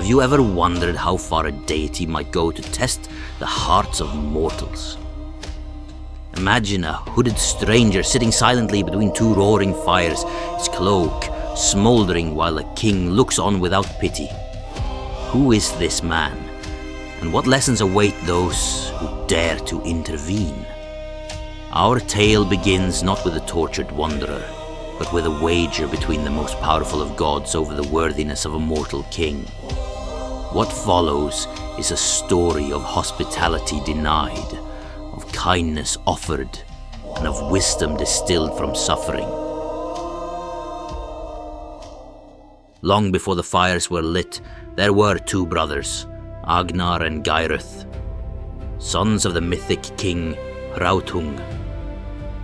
Have you ever wondered how far a deity might go to test the hearts of mortals? Imagine a hooded stranger sitting silently between two roaring fires, his cloak smouldering while a king looks on without pity. Who is this man, and what lessons await those who dare to intervene? Our tale begins not with a tortured wanderer, but with a wager between the most powerful of gods over the worthiness of a mortal king. What follows is a story of hospitality denied, of kindness offered, and of wisdom distilled from suffering. Long before the fires were lit, there were two brothers, Agnar and Geirröth, sons of the mythic king Hrautung.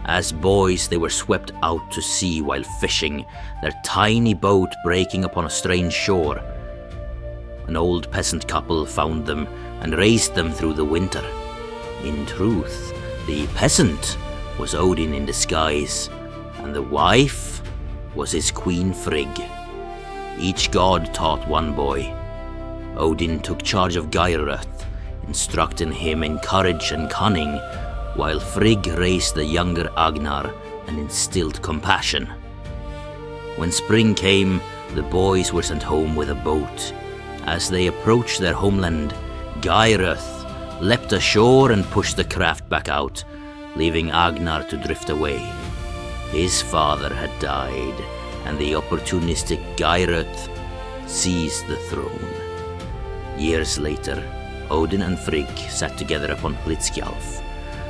As boys, they were swept out to sea while fishing, their tiny boat breaking upon a strange shore. An old peasant couple found them and raised them through the winter. In truth, the peasant was Odin in disguise, and the wife was his queen Frigg. Each god taught one boy. Odin took charge of Geirröth, instructing him in courage and cunning, while Frigg raised the younger Agnar and instilled compassion. When spring came, the boys were sent home with a boat. As they approached their homeland, Geirröth leapt ashore and pushed the craft back out, leaving Agnar to drift away. His father had died, and the opportunistic Geirröth seized the throne. Years later, Odin and Frigg sat together upon Hlidskjalf,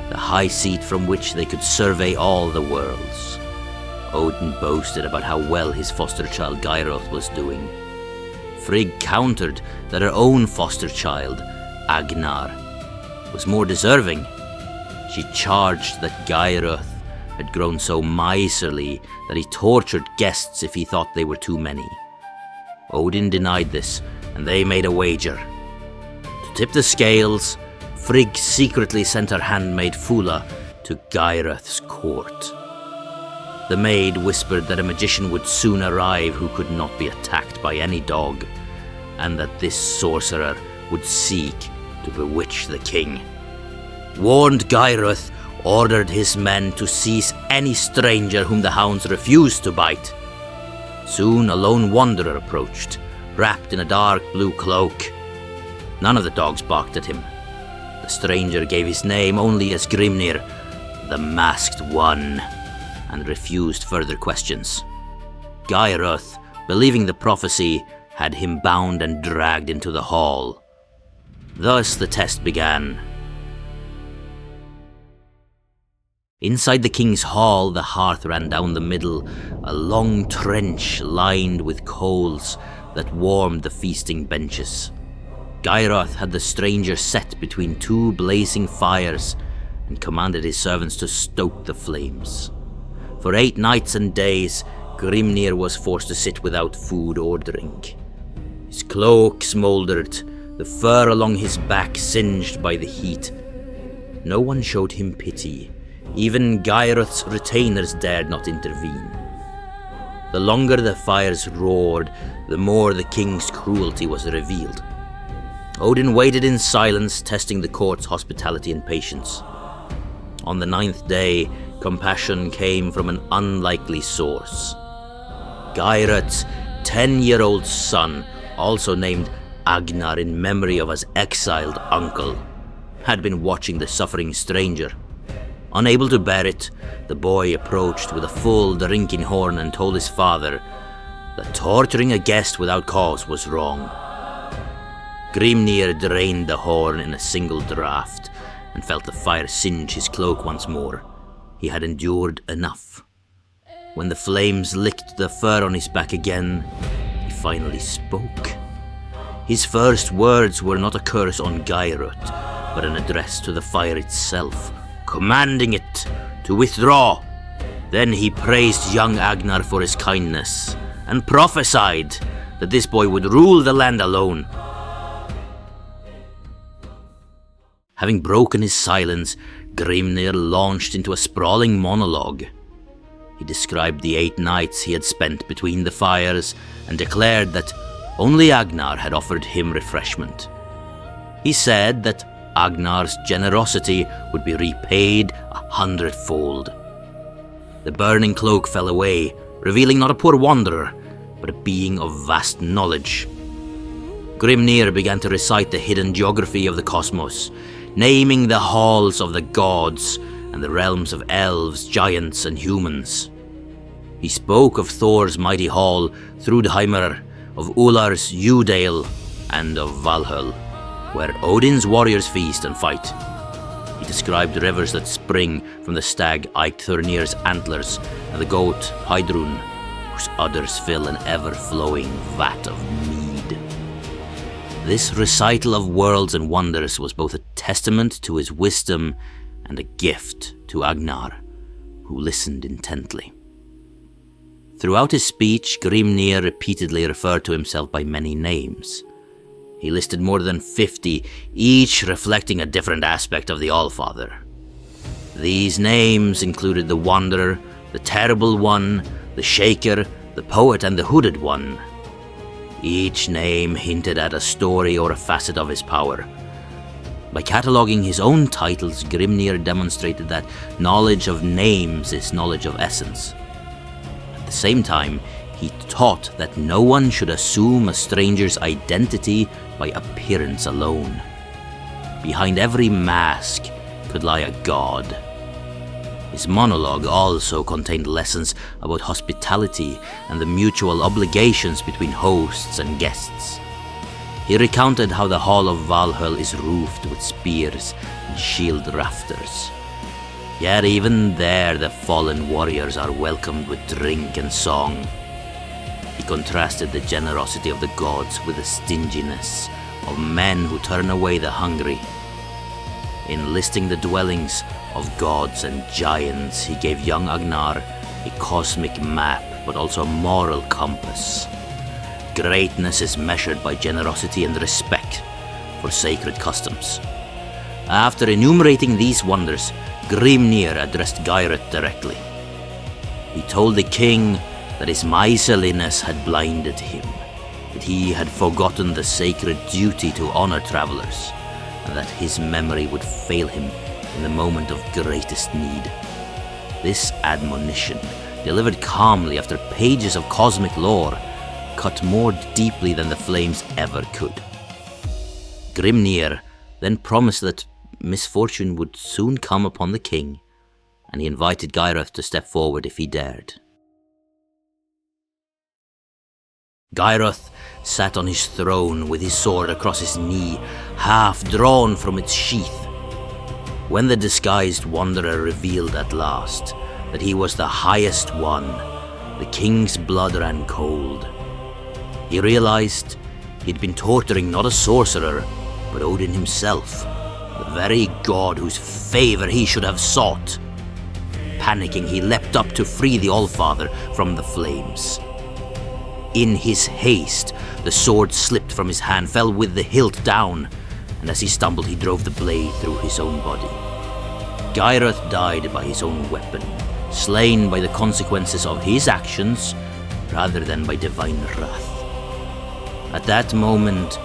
the high seat from which they could survey all the worlds. Odin boasted about how well his foster child Geirröth was doing. Frigg countered that her own foster child, Agnar, was more deserving. She charged that Geirröth had grown so miserly that he tortured guests if he thought they were too many. Odin denied this, and they made a wager. To tip the scales, Frigg secretly sent her handmaid Fula to Geirröth's court. The maid whispered that a magician would soon arrive who could not be attacked by any dog, and that this sorcerer would seek to bewitch the king. Warned Geirröth ordered his men to seize any stranger whom the hounds refused to bite. Soon a lone wanderer approached, wrapped in a dark blue cloak. None of the dogs barked at him. The stranger gave his name only as Grimnir, the Masked One, and refused further questions. Geirröth, believing the prophecy, had him bound and dragged into the hall. Thus the test began. Inside the king's hall, the hearth ran down the middle, a long trench lined with coals that warmed the feasting benches. Geirröth had the stranger set between two blazing fires and commanded his servants to stoke the flames. For 8 nights and days, Grimnir was forced to sit without food or drink. His cloak smoldered, the fur along his back singed by the heat. No one showed him pity. Even Geirröth's retainers dared not intervene. The longer the fires roared, the more the king's cruelty was revealed. Odin waited in silence, testing the court's hospitality and patience. On the 9th day, compassion came from an unlikely source. Geirröth's 10-year-old son, also named Agnar in memory of his exiled uncle, had been watching the suffering stranger. Unable to bear it, the boy approached with a full drinking horn and told his father that torturing a guest without cause was wrong. Grimnir drained the horn in a single draught and felt the fire singe his cloak once more. He had endured enough. When the flames licked the fur on his back again, he finally spoke. His first words were not a curse on Geirröth, but an address to the fire itself, commanding it to withdraw. Then he praised young Agnar for his kindness and prophesied that this boy would rule the land alone. Having broken his silence, Grimnir launched into a sprawling monologue. He described the 8 nights he had spent between the fires and declared that Only Agnar had offered him refreshment. He said that Agnar's generosity would be repaid 100-fold. The burning cloak fell away, revealing not a poor wanderer, but a being of vast knowledge. Grimnir began to recite the hidden geography of the cosmos, naming the halls of the gods and the realms of elves, giants, and humans. He spoke of Thor's mighty hall, Thrudheimr, of Ular's Udale, and of Valhall, where Odin's warriors feast and fight. He described rivers that spring from the stag Eikthrunir's antlers and the goat Heidrun, whose udders fill an ever-flowing vat of mead. This recital of worlds and wonders was both a testament to his wisdom and a gift to Agnar, who listened intently. Throughout his speech, Grimnir repeatedly referred to himself by many names. He listed more than 50, each reflecting a different aspect of the Allfather. These names included the Wanderer, the Terrible One, the Shaker, the Poet, and the Hooded One. Each name hinted at a story or a facet of his power. By cataloguing his own titles, Grimnir demonstrated that knowledge of names is knowledge of essence. At the same time, he taught that no one should assume a stranger's identity by appearance alone. Behind every mask could lie a god. His monologue also contained lessons about hospitality and the mutual obligations between hosts and guests. He recounted how the Hall of Valhall is roofed with spears and shield rafters. Yet even there the fallen warriors are welcomed with drink and song. He contrasted the generosity of the gods with the stinginess of men who turn away the hungry. In listing the dwellings of gods and giants, he gave young Agnar a cosmic map, but also a moral compass. Greatness is measured by generosity and respect for sacred customs. After enumerating these wonders, Grimnir addressed Geirröth directly. He told the king that his miserliness had blinded him, that he had forgotten the sacred duty to honor travelers, and that his memory would fail him in the moment of greatest need. This admonition, delivered calmly after pages of cosmic lore, cut more deeply than the flames ever could. Grimnir then promised that misfortune would soon come upon the king, and he invited Geirröth to step forward if he dared. Geirröth sat on his throne with his sword across his knee, half drawn from its sheath. When the disguised wanderer revealed at last that he was the highest one, the king's blood ran cold. He realized he'd been torturing not a sorcerer, but Odin himself, the very god whose favor he should have sought. Panicking, he leapt up to free the Allfather from the flames. In his haste, the sword slipped from his hand, fell with the hilt down, and as he stumbled, he drove the blade through his own body. Geirröth died by his own weapon, slain by the consequences of his actions rather than by divine wrath. At that moment,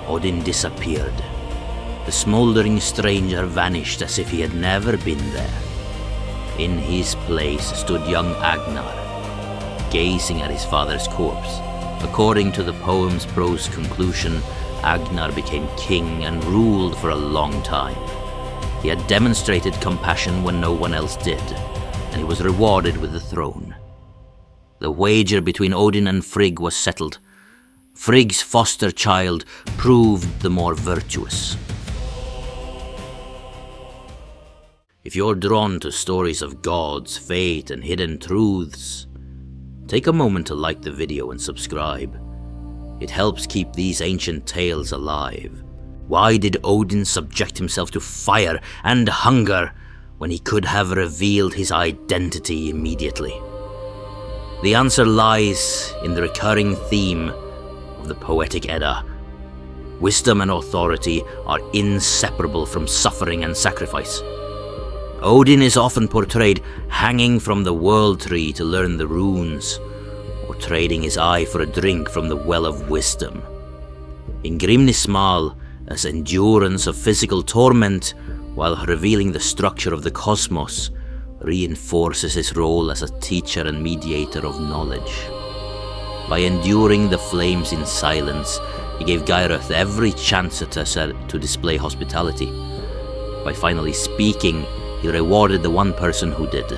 Odin disappeared. The smoldering stranger vanished as if he had never been there. In his place stood young Agnar, gazing at his father's corpse. According to the poem's prose conclusion, Agnar became king and ruled for a long time. He had demonstrated compassion when no one else did, and he was rewarded with the throne. The wager between Odin and Frigg was settled. Frigg's foster child proved the more virtuous. If you're drawn to stories of gods, fate, and hidden truths, take a moment to like the video and subscribe. It helps keep these ancient tales alive. Why did Odin subject himself to fire and hunger when he could have revealed his identity immediately? The answer lies in the recurring theme of the Poetic Edda. Wisdom and authority are inseparable from suffering and sacrifice. Odin is often portrayed hanging from the world tree to learn the runes, or trading his eye for a drink from the well of wisdom. In Grimnir, as endurance of physical torment, while revealing the structure of the cosmos, reinforces his role as a teacher and mediator of knowledge. By enduring the flames in silence, he gave Geirröth every chance to display hospitality. By finally speaking, he rewarded the one person who did.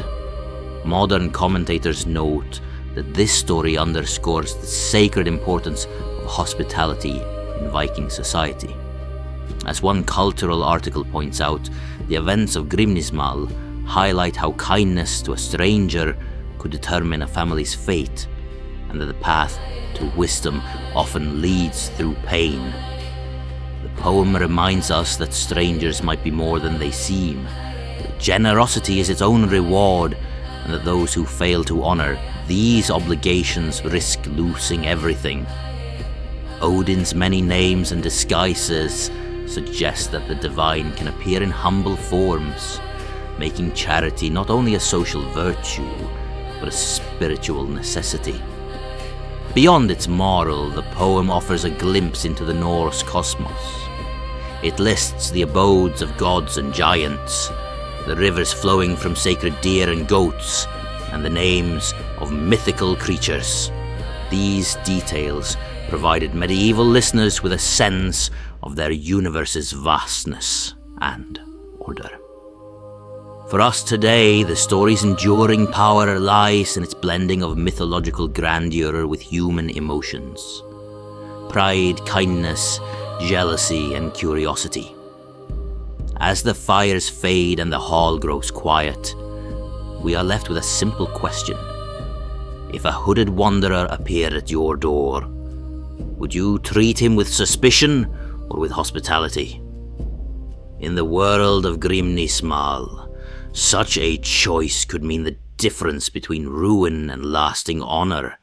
Modern commentators note that this story underscores the sacred importance of hospitality in Viking society. As one cultural article points out, the events of Grimnir highlight how kindness to a stranger could determine a family's fate, and that the path to wisdom often leads through pain. The poem reminds us that strangers might be more than they seem, that generosity is its own reward, and that those who fail to honor these obligations risk losing everything. Odin's many names and disguises suggest that the divine can appear in humble forms, making charity not only a social virtue, but a spiritual necessity. Beyond its moral, the poem offers a glimpse into the Norse cosmos. It lists the abodes of gods and giants, the rivers flowing from sacred deer and goats, and the names of mythical creatures. These details provided medieval listeners with a sense of their universe's vastness and order. For us today, the story's enduring power lies in its blending of mythological grandeur with human emotions. Pride, kindness, jealousy, and curiosity. As the fires fade and the hall grows quiet, we are left with a simple question. If a hooded wanderer appeared at your door, would you treat him with suspicion or with hospitality? In the world of Grimnir, such a choice could mean the difference between ruin and lasting honor,